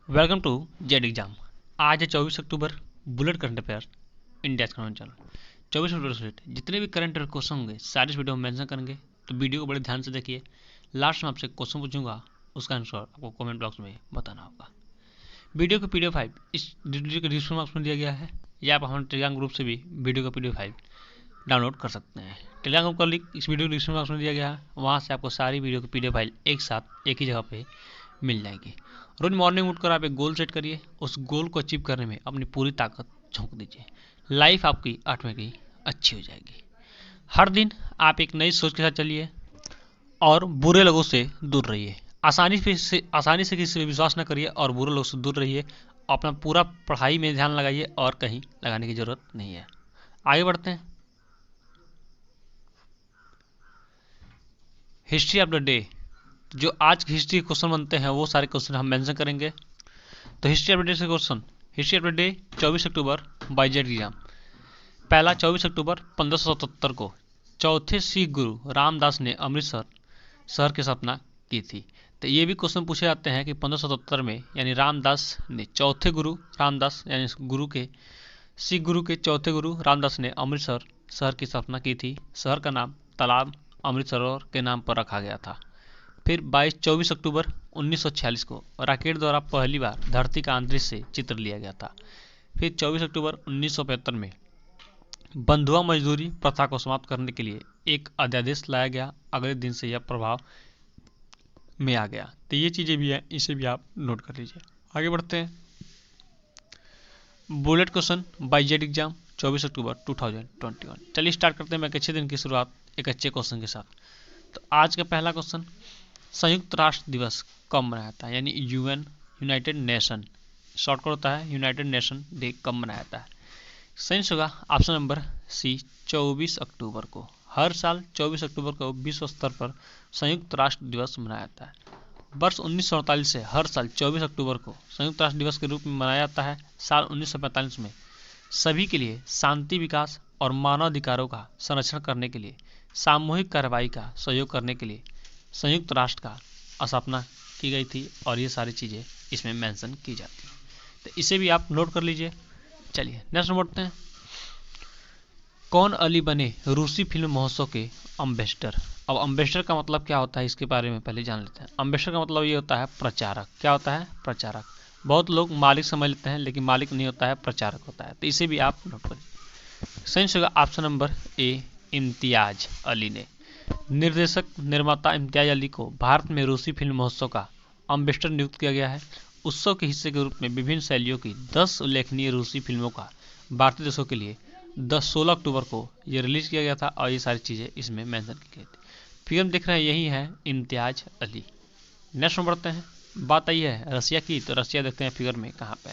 Welcome to Z exam. आज है 24 अक्टूबर। Bullet current affair India का चैनल 24 अक्टूबर से जितने भी करंट अफेयर क्वेश्चन होंगे सारे इस वीडियो में मेंशन करेंगे, तो वीडियो को बड़े ध्यान से देखिए। लास्ट में आपसे क्वेश्चन पूछूंगा, उसका आंसर आपको कमेंट बॉक्स में बताना होगा। वीडियो का पीडीएफ फाइल इस वीडियो के डिस्क्रिप्शन बॉक्स में दिया गया है, या आप हमारे टेलीग्राम ग्रुप से भी वीडियो का पीडीएफ फाइल डाउनलोड कर सकते हैं। टेलीग्राम ग्रुप का लिंक इस वीडियो के डिस्क्रिप्शन बॉक्स में दिया गया है, वहाँ से आपको सारी वीडियो की पीडीएफ फाइल एक साथ एक ही जगह पे मिल जाएगी। रोज मॉर्निंग उठकर आप एक गोल सेट करिए, उस गोल को अचीव करने में अपनी पूरी ताकत झोंक दीजिए। लाइफ आपकी ऑटोमेटिकली अच्छी हो जाएगी। हर दिन आप एक नई सोच के साथ चलिए और बुरे लोगों से दूर रहिए। आसानी से किसी पर विश्वास न करिए और बुरे लोगों से दूर रहिए। अपना पूरा पढ़ाई में ध्यान लगाइए और कहीं लगाने की जरूरत नहीं है। आगे बढ़ते हैं। हिस्ट्री ऑफ द डे, जो आज की हिस्ट्री के क्वेश्चन बनते हैं वो सारे क्वेश्चन हम मेंशन करेंगे। तो हिस्ट्री ऑफ द डे से question, history of the day 24 October by Z exam. पहला 24 अक्टूबर 1577 को चौथे सिख गुरु रामदास ने अमृतसर शहर की स्थापना की थी। तो ये भी क्वेश्चन पूछे जाते हैं कि 1577 में यानी रामदास ने चौथे गुरु रामदास यानी गुरु के सिख गुरु के चौथे गुरु रामदास ने अमृतसर शहर की स्थापना की थी। शहर का नाम तालाब अमृतसरोवर के नाम पर रखा गया था। फिर 24 अक्टूबर 1946 को रॉकेट द्वारा पहली बार धरती का अंतरिक्ष से चित्र लिया गया था। फिर 24 अक्टूबर 1975 में बंधुआ मजदूरी प्रथा को समाप्त करने के लिए एक अध्यादेश लाया गया। अगले दिन से यह प्रभाव में आ गया। तो ये चीज़ें भी हैं, इसे भी आप नोट कर लीजिए। आगे बढ़ते हैं। Bullet question by Z exam 24 अक्टूबर 2021। चलिए स्टार्ट करते हैं। मैं एक अच्छे दिन की शुरुआत एक अच्छे क्वेश्चन के साथ। तो आज का पहला क्वेश्चन, संयुक्त राष्ट्र दिवस कब मनाया जाता है, यानी यूएन यूनाइटेड नेशन, शॉर्टकट होता है यूनाइटेड नेशन डे, कब मनाया जाता है? सही होगा ऑप्शन नंबर सी, 24 अक्टूबर को। हर साल 24 अक्टूबर को विश्व स्तर पर संयुक्त राष्ट्र दिवस मनाया जाता है। वर्ष 1947 से हर साल 24 अक्टूबर को संयुक्त राष्ट्र दिवस के रूप में मनाया जाता है। साल 1945 में सभी के लिए शांति, विकास और मानवाधिकारों का संरक्षण करने के लिए सामूहिक कार्रवाई का सहयोग करने के लिए संयुक्त राष्ट्र का स्थापना की गई थी, और ये सारी चीज़ें इसमें मेंशन की जाती हैं। तो इसे भी आप नोट कर लीजिए। चलिए नेक्स्ट बढ़ते हैं। कौन अली बने रूसी फिल्म महोत्सव के अम्बेसडर? अब अम्बेसडर का मतलब क्या होता है, इसके बारे में पहले जान लेते हैं। अम्बेसडर का मतलब ये होता है प्रचारक। क्या होता है? प्रचारक। बहुत लोग मालिक समझ लेते हैं, लेकिन मालिक नहीं होता है, प्रचारक होता है। तो इसे भी आप नोट करिए। सही होगा option number A, Imtiaz Ali ने। निर्देशक निर्माता इम्तियाज अली को भारत में रूसी फिल्म महोत्सव का अम्बेसडर नियुक्त किया गया है। उत्सव के हिस्से के रूप में विभिन्न शैलियों की 10 उल्लेखनीय रूसी फिल्मों का भारतीय दर्शकों के लिए 16 अक्टूबर को ये रिलीज किया गया था, और ये सारी चीज़ें इसमें मेंशन की गई थी। फिल्म देख रहे हैं, यही है इम्तियाज अली। नेक्स्ट में बढ़ते हैं। बात आई है रसिया की, तो रसिया देखते हैं फिगर में कहाँ पे।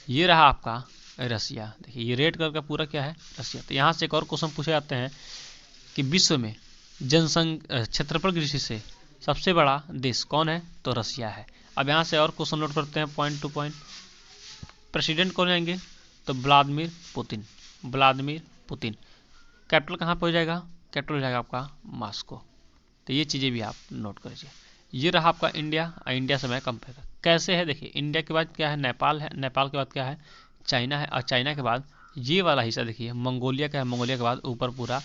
ये रहा आपका रसिया। देखिए ये रेड कलर का पूरा क्या है? रसिया। तो यहाँ से एक और क्वेश्चन पूछे जाते हैं कि विश्व में जनसंख्या क्षेत्रफल की दृष्टि से सबसे बड़ा देश कौन है? तो रसिया है। अब यहाँ से और क्वेश्चन नोट करते हैं पॉइंट टू पॉइंट। प्रेसिडेंट कौन आएंगे? तो Vladimir Putin. Vladimir Putin. Capital कहाँ पर हो जाएगा? कैपिटल हो जाएगा आपका मॉस्को। तो ये चीज़ें भी आप नोट कर लीजिए। ये रहा आपका इंडिया। इंडिया से मैं कंपेयर कैसे है, देखिए इंडिया के बाद क्या है? नेपाल है। नेपाल के बाद क्या है? चाइना है। और चाइना के बाद ये वाला हिस्सा देखिए मंगोलिया का है। मंगोलिया के बाद ऊपर पूरा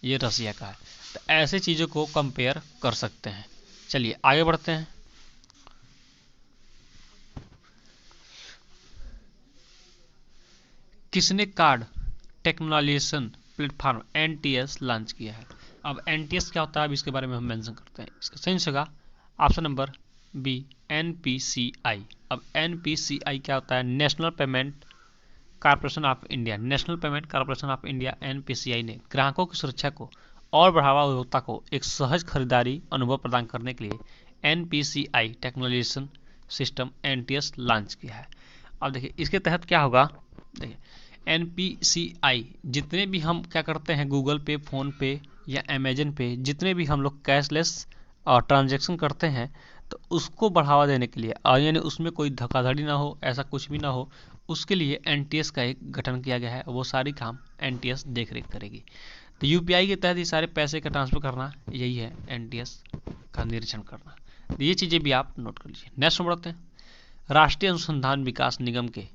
ये रसिया का है। तो ऐसे चीज़ों को कंपेयर कर सकते हैं। चलिए आगे बढ़ते हैं। किसने कार्ड टेक्नोलाइजेशन प्लेटफॉर्म एनटीएस लॉन्च किया है? अब एनटीएस क्या होता है, अब इसके बारे में हम मेंशन करते हैं। इसका सही होगा ऑप्शन नंबर बी, एनपीसीआई। अब एनपीसीआई क्या होता है? National payment corporation of India. National payment corporation of India NPCI ने ग्राहकों की सुरक्षा को और बढ़ावा उपभोक्ता को एक सहज खरीदारी अनुभव प्रदान करने के लिए एनपीसीआई टेक्नोलाइजेशन सिस्टम एनटीएस लॉन्च किया है। अब देखिए इसके तहत क्या होगा, देखिए एनपीसीआई जितने भी हम क्या करते हैं गूगल पे, फ़ोन पे या अमेजन पे, जितने भी हम लोग कैशलेस और ट्रांजैक्शन करते हैं, तो उसको बढ़ावा देने के लिए और यानी उसमें कोई धोखाधड़ी ना हो, ऐसा कुछ भी ना हो, उसके लिए एनटीएस का एक गठन किया गया है। वो सारी काम एनटीएस देख रेख करेगी। तो यूपीआई के तहत ये सारे पैसे का ट्रांसफर करना, यही है एनटीएस का निरीक्षण करना। तो ये चीज़ें भी आप नोट कर लीजिए। नेक्स्ट बढ़ते हैं। राष्ट्रीय अनुसंधान विकास निगम के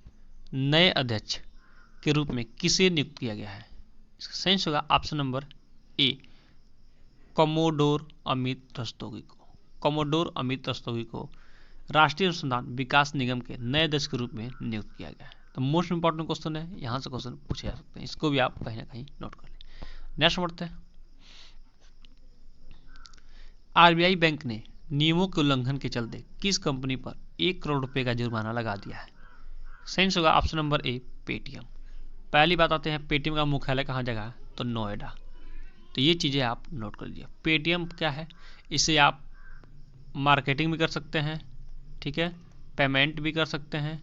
नए अध्यक्ष के रूप में किसे नियुक्त किया गया है? इसका सही होगा option number A, commodore Amit Rastogi को। कमोडोर अमित रस्तोगी को राष्ट्रीय अनुसंधान विकास निगम के नए अध्यक्ष के रूप में नियुक्त किया गया है। तो मोस्ट इंपॉर्टेंट क्वेश्चन है, यहाँ से क्वेश्चन पूछे जा सकते हैं, इसको भी आप कहीं ना कहीं नोट कर लें। नेक्स्ट बढ़ते हैं। आरबीआई बैंक ने नियमों के उल्लंघन के चलते किस कंपनी पर 1 करोड़ रुपए का जुर्माना लगा दिया है? सही होगा ऑप्शन नंबर ए, पेटीएम। पहली बात आते हैं, पेटीएम का मुख्यालय कहाँ जगह है? तो नोएडा। तो ये चीज़ें आप नोट कर लीजिए। पेटीएम क्या है? इसे आप मार्केटिंग भी कर सकते हैं, ठीक है, पेमेंट भी कर सकते हैं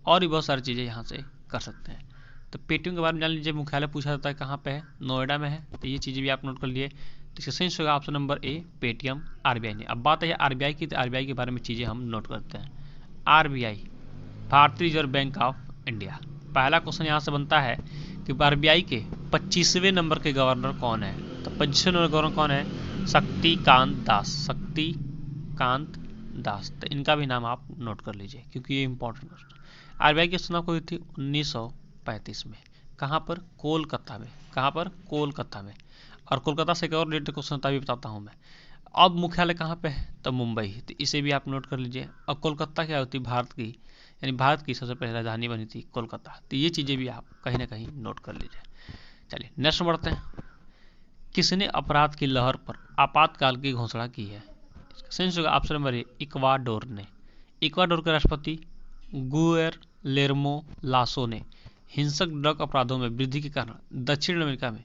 और भी बहुत सारी चीज़ें यहाँ से कर सकते हैं। तो पेटीएम के बारे में जान लीजिए, मुख्यालय पूछा जाता है कहाँ पे है? नोएडा में है। तो ये चीज़ें भी आप नोट कर लिए। तो इसका सही होगा option number A, Paytm RBI ने। अब बात है आरबीआई की, तो आरबीआई के बारे में चीज़ें हम नोट करते हैं। आरबीआई भारतीय रिजर्व बैंक ऑफ इंडिया। पहला क्वेश्चन यहाँ से बनता है कि आरबीआई के 25वें नंबर के गवर्नर कौन है? तो 25वें नंबर गवर्नर कौन है? शक्तिकांत दास। शक्तिकांत दास। तो इनका भी नाम आप नोट कर लीजिए क्योंकि ये इंपॉर्टेंट क्वेश्चन। आरबीआई की स्थापना हुई थी 1935 में। कहाँ पर? कोलकाता में। कहाँ पर? कोलकाता में। और कोलकाता से एक और रिलेटेड क्वेश्चन होता भी बताता हूँ मैं। अब मुख्यालय कहाँ पे है? तो मुंबई। तो इसे भी आप नोट कर लीजिए। अब कोलकाता क्या होती है? भारत की, यानी भारत की सबसे पहले राजधानी बनी थी कोलकाता। तो ये चीज़ें भी आप कहीं ना कहीं नोट कर लीजिए। चलिए नेक्स्ट बढ़ते हैं। किसने अपराध की लहर पर आपातकाल की घोषणा की है? सही होगा ऑप्शन नंबर ए, इक्वाडोर ने। इक्वाडोर के राष्ट्रपति गुएर्लेर्मो लासो ने हिंसक ड्रग अपराधों में वृद्धि के कारण दक्षिण अमेरिका में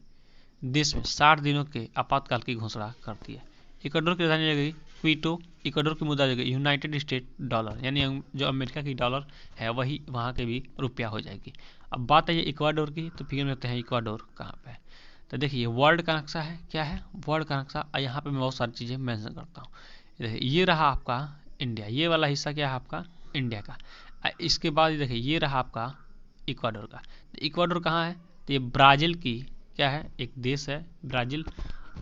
देश में 60 दिनों के आपातकाल की घोषणा करती है। इक्वाडोर की राजधानी जगह क्विटो। इक्वाडोर की मुद्रा जगह यूनाइटेड स्टेट डॉलर, यानी जो अमेरिका की डॉलर है वही वहाँ के भी रुपया हो जाएगी। अब बात है इक्वाडोर की, तो फिर कहते हैं इक्वाडोर कहाँ पे है? तो देखिए वर्ल्ड का नक्शा है, क्या है? वर्ल्ड का नक्शा। यहाँ पे मैं बहुत सारी चीज़ें मेंशन करता हूँ। देखिए ये रहा आपका इंडिया, ये वाला हिस्सा क्या है आपका? इंडिया का। इसके बाद देखिए ये रहा आपका इक्वाडोर का। तो इक्वाडोर कहाँ है? तो ये ब्राज़ील की क्या है? एक देश है ब्राज़ील,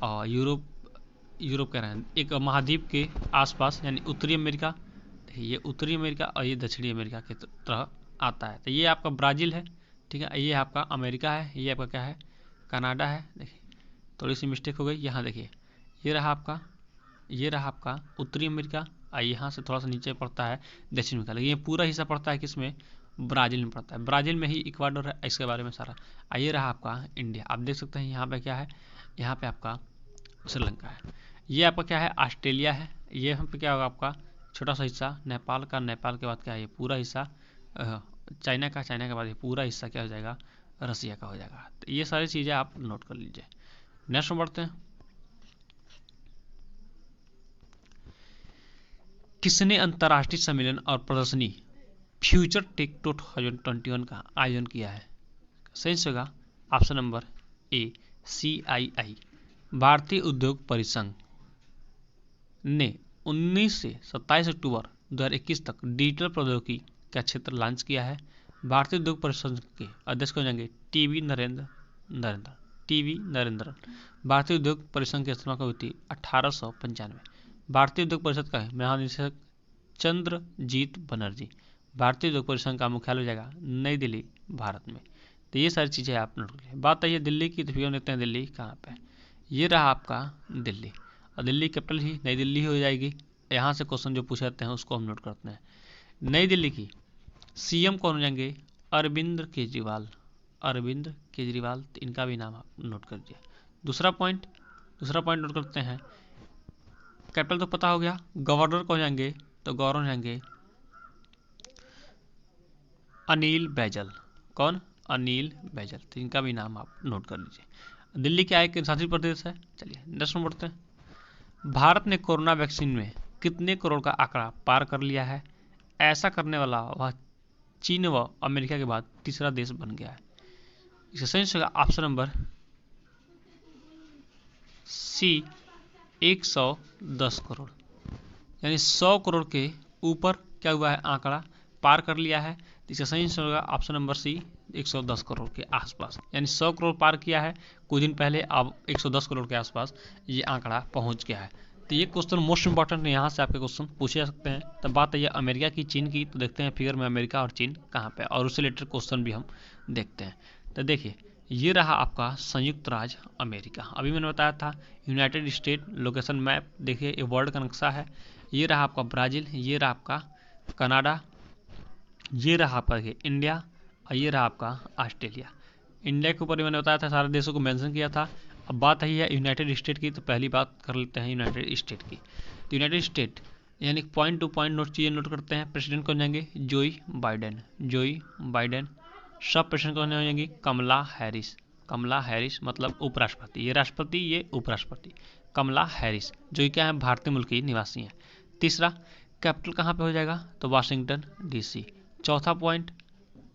और यूरोप कह रहे हैं, एक महाद्वीप के आसपास, यानी उत्तरी अमेरिका। ये उत्तरी अमेरिका और ये दक्षिणी अमेरिका की तरह आता है। तो ये आपका ब्राज़ील है, ठीक है। ये आपका अमेरिका है, ये आपका क्या है? कनाडा है। देखिए थोड़ी सी मिस्टेक हो गई यहाँ। देखिए ये रहा आपका उत्तरी अमेरिका, और यहाँ से थोड़ा सा नीचे पड़ता है दक्षिण अमेरिका। लेकिन ये पूरा हिस्सा पड़ता है किसमें? ब्राज़ील में पड़ता है। ब्राज़ील में ही इक्वाडोर है, इसके बारे में सारा। ये रहा आपका इंडिया। आप देख सकते हैं यहाँ पे क्या है? यहाँ पे आपका श्रीलंका है। ये आपका क्या है? ऑस्ट्रेलिया है। ये यहाँ पे क्या होगा आपका? छोटा सा हिस्सा नेपाल का। नेपाल के बाद क्या है? ये पूरा हिस्सा चाइना का। चाइना के बाद ये पूरा हिस्सा क्या हो जाएगा? रसिया का हो जाएगा। तो ये सारी चीज़ें आप नोट कर लीजिए। नेक्स्ट में बढ़ते हैं। किसने अंतर्राष्ट्रीय सम्मेलन और प्रदर्शनी फ्यूचर टेक 2021 का आयोजन किया है? सही होगा ऑप्शन नंबर ए, CII। भारतीय उद्योग परिसंघ ने 19 से 27 अक्टूबर 2021 तक डिजिटल प्रौद्योगिकी का क्षेत्र लॉन्च किया है। भारतीय उद्योग परिसंघ के अध्यक्ष हो जाएंगे टीवी नरेंद्रन। भारतीय उद्योग परिसंघ की स्थापना हुई थी 1895। भारतीय उद्योग परिषद का महानिदेशक चंद्रजीत बनर्जी। भारतीय उद्योग परिसंघ का मुख्यालय हो जाएगा नई दिल्ली, भारत में। तो ये सारी चीज़ें आप नोट करिए। बात है दिल्ली की, तो फिर देखते हैं दिल्ली कहाँ पे है। ये रहा आपका दिल्ली, और दिल्ली कैपिटल ही नई दिल्ली हो जाएगी। यहाँ से क्वेश्चन जो पूछे जाते हैं उसको हम नोट करते हैं। नई दिल्ली की CM कौन हो जाएंगे? अरविंद केजरीवाल। तो इनका भी नाम आप नोट कर दिया। दूसरा पॉइंट नोट करते हैं। कैपिटल तो पता हो गया। गवर्नर कौन जाएंगे? तो गवर्नर जाएंगे अनिल बैजल। कौन? अनिल बैजल। तो इनका भी नाम आप नोट कर लीजिए। दिल्ली क्या है? केंद्र शासित प्रदेश है। चलिए नेक्स्ट में बढ़ते हैं। भारत ने कोरोना वैक्सीन में कितने करोड़ का आंकड़ा पार कर लिया है? ऐसा करने वाला वह चीन व अमेरिका के बाद तीसरा देश बन गया है। इसका सही होगा ऑप्शन नंबर सी, 110 करोड़, यानी 100 करोड़ के ऊपर क्या हुआ है? आंकड़ा पार कर लिया है। इसका सही होगा ऑप्शन नंबर सी, 110 करोड़ के आसपास, यानी 100 करोड़ पार किया है कुछ दिन पहले, अब 110 करोड़ के आसपास ये आंकड़ा पहुंच गया है। तो ये क्वेश्चन मोस्ट इंपॉर्टेंट है, यहाँ से आपके क्वेश्चन पूछे जा सकते हैं। तब बात है अमेरिका की, चीन की, तो देखते हैं फिगर में अमेरिका और चीन कहाँ पे, और उससे रिलेटेड क्वेश्चन भी हम देखते हैं। तो देखिए ये रहा आपका संयुक्त राज्य अमेरिका। अभी मैंने बताया था यूनाइटेड स्टेट लोकेशन मैप, देखिए ये वर्ल्ड का नक्शा है। ये रहा आपका ब्राज़ील, ये रहा आपका कनाडा, ये रहा आपका देखिए इंडिया, और ये रहा आपका ऑस्ट्रेलिया। इंडिया के ऊपर मैंने बताया था, सारे देशों को मेंशन किया था। अब बात आई है यूनाइटेड स्टेट की, तो पहली बात कर लेते हैं यूनाइटेड स्टेट की। तो यूनाइटेड स्टेट यानी पॉइंट टू पॉइंट नोट चीज़ें नोट करते हैं। प्रेसिडेंट कौन जाएंगे? जोई बाइडेन, जोई बाइडेन। सब प्रेसिडेंट कौन हो जाएंगी? कमला हैरिस, कमला हैरिस मतलब उपराष्ट्रपति, ये राष्ट्रपति ये उपराष्ट्रपति, कमला हैरिस, जो क्या है भारतीय मूल की निवासी हैं। तीसरा, कैपिटल कहाँ पे हो जाएगा? तो वाशिंगटन डीसी। चौथा पॉइंट,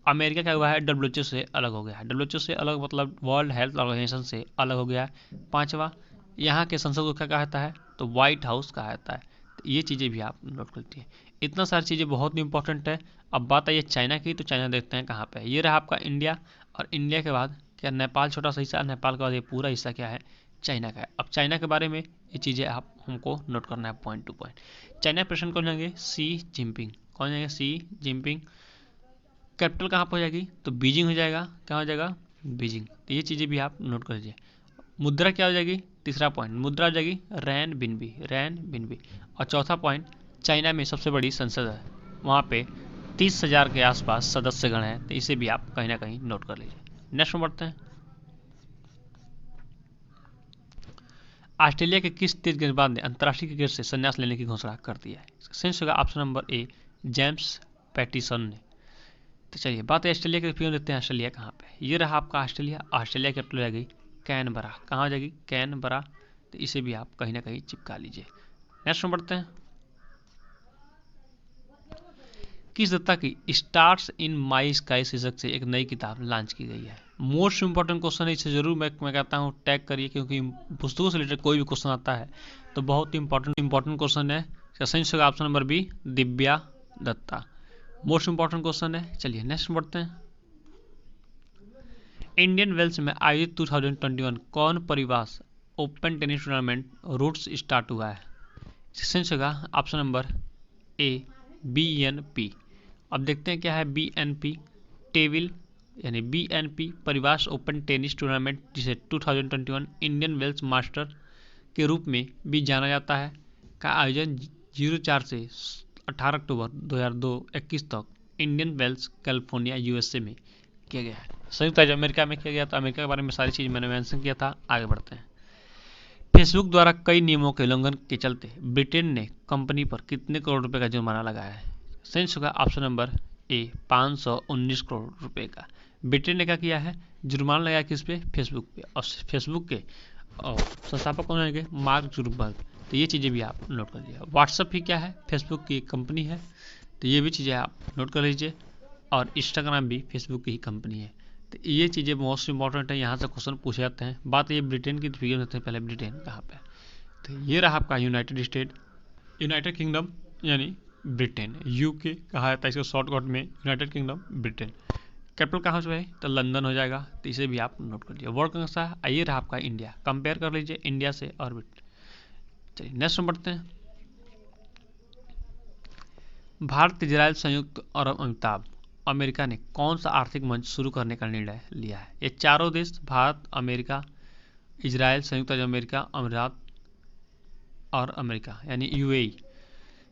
अमेरिका क्या हुआ है? डब्ल्यूएचओ से अलग हो गया है, डब्ल्यूएचओ से अलग मतलब वर्ल्ड हेल्थ ऑर्गेनाइजेशन से अलग हो गया है। पांचवा, यहाँ के संसद को क्या कहा जाता है? तो व्हाइट हाउस कहा जाता है। तो ये चीज़ें भी आप नोट कर लीजिए। इतना सारी चीज़ें बहुत इंपॉर्टेंट है। अब बात आई है चाइना की, तो चाइना देखते हैं कहाँ पे है। ये रहा आपका इंडिया, और इंडिया के बाद क्या नेपाल छोटा सा हिस्सा, नेपाल के बाद ये पूरा हिस्सा क्या है? चाइना का है। अब चाइना के बारे में ये चीज़ें आप हमको नोट करना है point two point. China president कौन जाएंगे? सी जिनपिंग। कौन जाएंगे? सी जिनपिंग। कैपिटल कहाँ पर हो जाएगी? तो बीजिंग हो जाएगा। कहाँ हो जाएगा? बीजिंग। तो ये चीज़ें भी आप नोट कर लीजिए। मुद्रा क्या हो जाएगी? तीसरा पॉइंट, मुद्रा हो जाएगी रैन बिनबी, रैन बिनबी। और चौथा पॉइंट, चाइना में सबसे बड़ी संसद है, वहाँ पे 30,000 के आसपास सदस्यगण हैं। तो इसे भी आप कहीं ना कहीं नोट कर लीजिए। नेक्स्ट में बढ़ते हैं। ऑस्ट्रेलिया के किस तेज गेंदबाज ने अंतर्राष्ट्रीय क्रिकेट से संन्यास लेने की घोषणा कर दी है? सेंस होगा option number A, James Pattinson ने। तो चलिए बात है ऑस्ट्रेलिया के फिगर देखते हैं। ऑस्ट्रेलिया कहाँ पे? ये रहा आपका ऑस्ट्रेलिया। ऑस्ट्रेलिया कैपिटल हो जाएगी कैनबरा। कहाँ हो जाएगी? कैनबरा। तो इसे भी आप कहीं ना कहीं चिपका लीजिए। नेक्स्ट में बढ़ते हैं। किस दत्ता की स्टार्स इन माई स्काई शीर्षक से एक नई किताब लॉन्च की गई है? मोस्ट इंपॉर्टेंट क्वेश्चन है, इसे जरूर मैं कहता हूँ टैग करिए, क्योंकि पुस्तकों से रिलेटेड कोई भी क्वेश्चन आता है तो बहुत इंपॉर्टेंट क्वेश्चन है। सेंस होगा option number B, Divya Dutta. Most important question है। चलिए नेक्स्ट बढ़ते हैं। इंडियन वेल्स में आयोजित 2021 कौन परिवास ओपन टेनिस टूर्नामेंट रूट्स स्टार्ट हुआ है? सेंस होगा ऑप्शन नंबर ए, BNP। अब देखते हैं क्या है BNP। टेविल यानी BNP परिवास ओपन टेनिस टूर्नामेंट, जिसे 2021 इंडियन वेल्स मास्टर के रूप में भी जाना जाता है, का आयोजन 04 से 18 अक्टूबर 2021 तक इंडियन वेल्स कैलिफोर्निया USA में किया गया है। संयुक्त राज्य अमेरिका में किया गया। तो अमेरिका के बारे में सारी चीज़ मैंने मेंशन किया था। आगे बढ़ते हैं। फेसबुक द्वारा कई नियमों के उल्लंघन के चलते ब्रिटेन ने कंपनी पर कितने करोड़ रुपए का जुर्माना लगाया है? सेंस होगा ऑप्शन नंबर ए, 519 करोड़ रुपए का। ब्रिटेन ने क्या किया है? जुर्माना लगाया किस पे? फेसबुक पे। और फेसबुक के संस्थापक कौन होंगे? Mark Zuckerberg. तो ये चीज़ें भी आप नोट कर लीजिए। व्हाट्सएप ही क्या है? फेसबुक की कंपनी है। तो ये भी चीज़ें आप नोट कर लीजिए। और इंस्टाग्राम भी फेसबुक की ही कंपनी है। तो ये चीज़ें मोस्ट इंपॉर्टेंट है, यहाँ से क्वेश्चन पूछे जाते हैं। बात ये ब्रिटेन की, फिगर देते हैं पहले ब्रिटेन कहाँ पे। तो ये रहा आपका यूनाइटेड स्टेट, यूनाइटेड किंगडम यानी ब्रिटेन, UK कहा जाता है इसको शॉर्टकट में, यूनाइटेड किंगडम ब्रिटेन। कैपिटल कहाँ से है? तो लंदन हो जाएगा। तो इसे भी आप नोट कर लीजिए। वर्ल्ड का नक्शा है, ये रहा आपका इंडिया। कंपेयर कर लीजिए इंडिया से और ब्रिटेन। चलिए नेक्स्ट बढ़ते हैं। भारत, इजराइल, संयुक्त अरब अमीरात, अमेरिका ने कौन सा आर्थिक मंच शुरू करने का निर्णय लिया है? ये चारों देश भारत, अमेरिका, इजराइल, संयुक्त अरब अमेरिका, अमीरात और अमेरिका यानी UAE।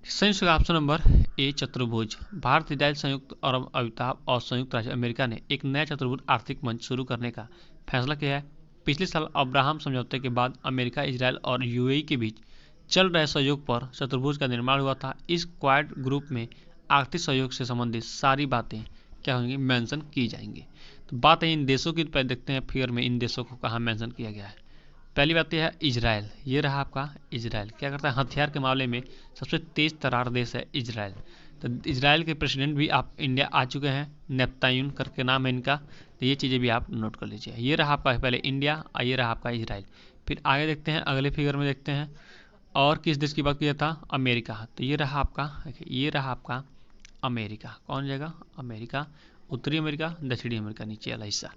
संयुक्त ऑप्शन नंबर ए, चतुर्भुज। भारत, इजराइल, संयुक्त अरब अमीरात और संयुक्त राज्य अमेरिका ने एक नया चतुर्भुज आर्थिक मंच शुरू करने का फैसला किया है। पिछले साल अब्राहम समझौते के बाद अमेरिका, इजराइल और UAE के बीच चल रहे सहयोग पर चतुर्भुज का निर्माण हुआ था। इस क्वाड ग्रुप में आर्थिक सहयोग से संबंधित सारी बातें क्या होंगी? मेंशन की जाएंगी। तो बात है इन देशों की, पहले देखते हैं फिगर में इन देशों को कहाँ मेंशन किया गया है। पहली बात यह है इजराइल। ये रहा आपका इजराइल। क्या करता है? हथियार के मामले में सबसे तेज तर्रार देश है इजराइल। तो इजराइल के प्रेसिडेंट भी आप इंडिया आ चुके हैं, नेप्तायून करके नाम है इनका। तो ये चीज़ें भी आप नोट कर लीजिए। ये रहा आपका पहले इंडिया, ये रहा आपका इजराइल। फिर आगे देखते हैं, अगले फिगर में देखते हैं और किस देश की बात किया था? अमेरिका। तो ये रहा आपका, ये रहा आपका अमेरिका। कौन जाएगा? अमेरिका। उत्तरी अमेरिका, दक्षिणी अमेरिका, नीचे वाला हिस्सा।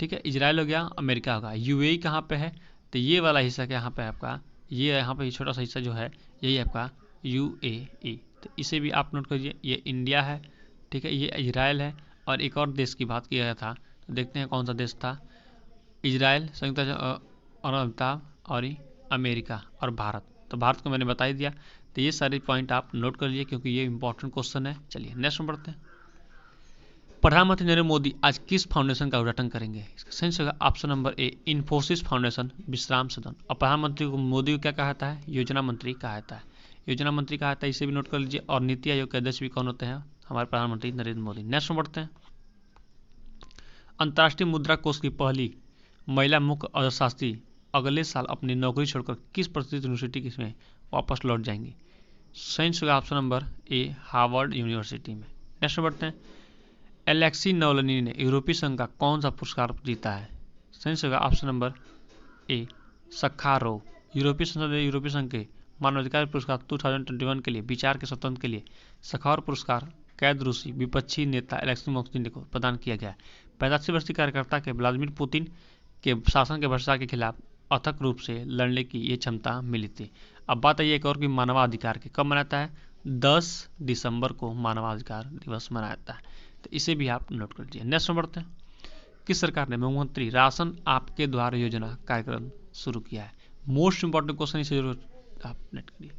ठीक है, इजराइल हो गया, अमेरिका होगा। UAE कहाँ पे है? तो ये वाला हिस्सा क्या यहाँ पे आपका ये यहाँ पे छोटा सा हिस्सा जो है यही आपका UAE। तो इसे भी आप नोट करिए। ये इंडिया है, ठीक है, ये इजराइल है, और एक और देश की बात किया गया था, तो देखते हैं कौन सा देश था। इजराइल, संयुक्त अरब अमीरात और अमेरिका और भारत। तो भारत को मैंने बता ही दिया। तो ये सारे पॉइंट आप नोट कर लीजिए क्योंकि ये इंपॉर्टेंट क्वेश्चन है। चलिए नेक्स्ट में बढ़ते हैं। प्रधानमंत्री नरेंद्र मोदी आज किस फाउंडेशन का उद्घाटन करेंगे? इसका सही होगा option number A, Infosys foundation विश्राम सदन। और प्रधानमंत्री को मोदी को क्या कहा जाता है? योजना मंत्री कहा जाता है। योजना मंत्री कहा जाता है, इसे भी नोट कर लीजिए। और नीति आयोग के अध्यक्ष भी कौन होते हैं? हमारे प्रधानमंत्री नरेंद्र मोदी। नेक्स्ट में बढ़ते हैं। अंतर्राष्ट्रीय मुद्रा कोष की पहली महिला मुख्य अर्थशास्त्री अगले साल अपनी नौकरी छोड़कर किस प्रतिष्ठित यूनिवर्सिटी में वापस लौट जाएंगी? सही होगा option number A, Harvard university में। नेक्स्ट बढ़ते हैं। एलेक्सी नवलनी ने यूरोपीय संघ का कौन सा पुरस्कार जीता है? सही होगा ऑप्शन नंबर ए, सखारोव। यूरोपीय संसद ने यूरोपीय संघ के मानवाधिकार पुरस्कार 2021 के लिए विचार के स्वतंत्र के लिए सखारोव पुरस्कार कैद रूसी विपक्षी नेता एलेक्सी नवलनी को प्रदान किया गया। 85 वर्षीय कार्यकर्ता के व्लादिमीर पुतिन के शासन के भ्रष्टाचार के खिलाफ अथक रूप से लड़ने की ये क्षमता मिली थी। अब बात आई एक और कि मानवाधिकार के कब मनाता है? 10 दिसंबर को मानवाधिकार दिवस मनाया जाता है। तो इसे भी आप नोट कर लीजिए। नेक्स्ट बढ़ते हैं। किस सरकार ने मुख्यमंत्री राशन आपके द्वार योजना कार्यक्रम शुरू किया है? मोस्ट इंपॉर्टेंट क्वेश्चन, इसे जरूर आप नोट करिए।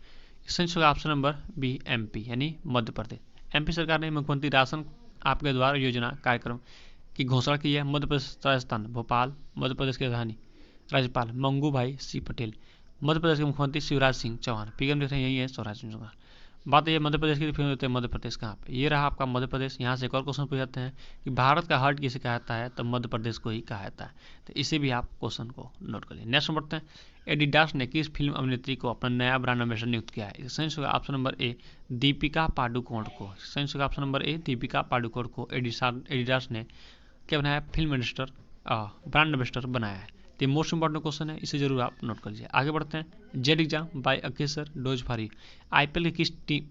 इसका ऑप्शन नंबर बी, MP यानी मध्य प्रदेश। MP सरकार ने मुख्यमंत्री राशन आपके द्वार योजना कार्यक्रम की घोषणा की है। मध्य प्रदेश, राजस्थान, भोपाल। मध्य प्रदेश की राजधानी राज्यपाल मंगू भाई सी पटेल। मध्य प्रदेश के मुख्यमंत्री शिवराज सिंह चौहान। फिगर देख रहे हैं यही है स्वराज सिंह चौहान। बात ये मध्य प्रदेश की, फिर देते हैं मध्य प्रदेश कहाँ पे? ये रहा आपका मध्य प्रदेश। यहाँ से एक और क्वेश्चन पूछ जाते हैं कि भारत का हार्ट किसे कहा जाता है? तो मध्य प्रदेश को ही कहा जाता है। तो इसे भी आप क्वेश्चन को नोट कर लीजिए। नेक्स्ट बढ़ते हैं। एडिडास ने किस फिल्म अभिनेत्री को अपना नया ब्रांड एम्बेसडर नियुक्त किया है? सही होगा option number A, Deepika Padukone को। सही होगा option number A, Deepika Padukone को एडिडास ने क्या बनाया? फिल्म एम्बेसडर, ब्रांड एम्बेसडर बनाया है। तो मोस्ट इंपॉर्टेंट क्वेश्चन है, इसे जरूर आप नोट कर लीजिए। आगे बढ़ते हैं। जेड एग्जाम बाय अकेसर डोज फारी IPL के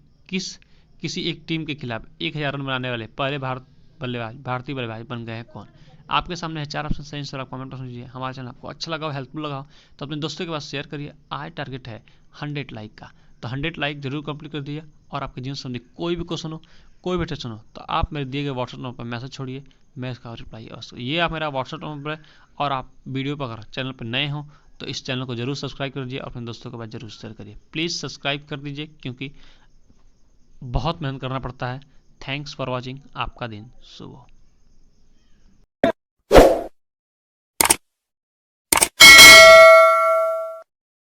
किसी एक टीम के खिलाफ 1000 रन बनाने वाले पहले भारतीय बल्लेबाज बन गए हैं कौन? आपके सामने है 4 ऑप्शन। सही आंसर आप कमेंट में दीजिए। हमारे चैनल आपको अच्छा लगा हो, हेल्पफुल लगा हो तो अपने दोस्तों के पास शेयर करिए। आज टारगेट है 100 लाइक का, तो 100 लाइक जरूर कंप्लीट कर दीजिए। और आपके जीवन संबंधी कोई भी क्वेश्चन हो, कोई भी टेंशन हो, तो आप मेरे दिए गए व्हाट्सएप नंबर पर मैसेज छोड़िए, मैं इसका रिप्लाई अवश्य। ये आप मेरा व्हाट्सएप नंबर है। और आप वीडियो पर अगर चैनल पर नए हो तो इस चैनल को जरूर सब्सक्राइब कर दीजिए और अपने दोस्तों के पास जरूर शेयर करिए। प्लीज़ सब्सक्राइब कर दीजिए क्योंकि बहुत मेहनत करना पड़ता है। Thanks for watching. आपका दिन शुभ हो।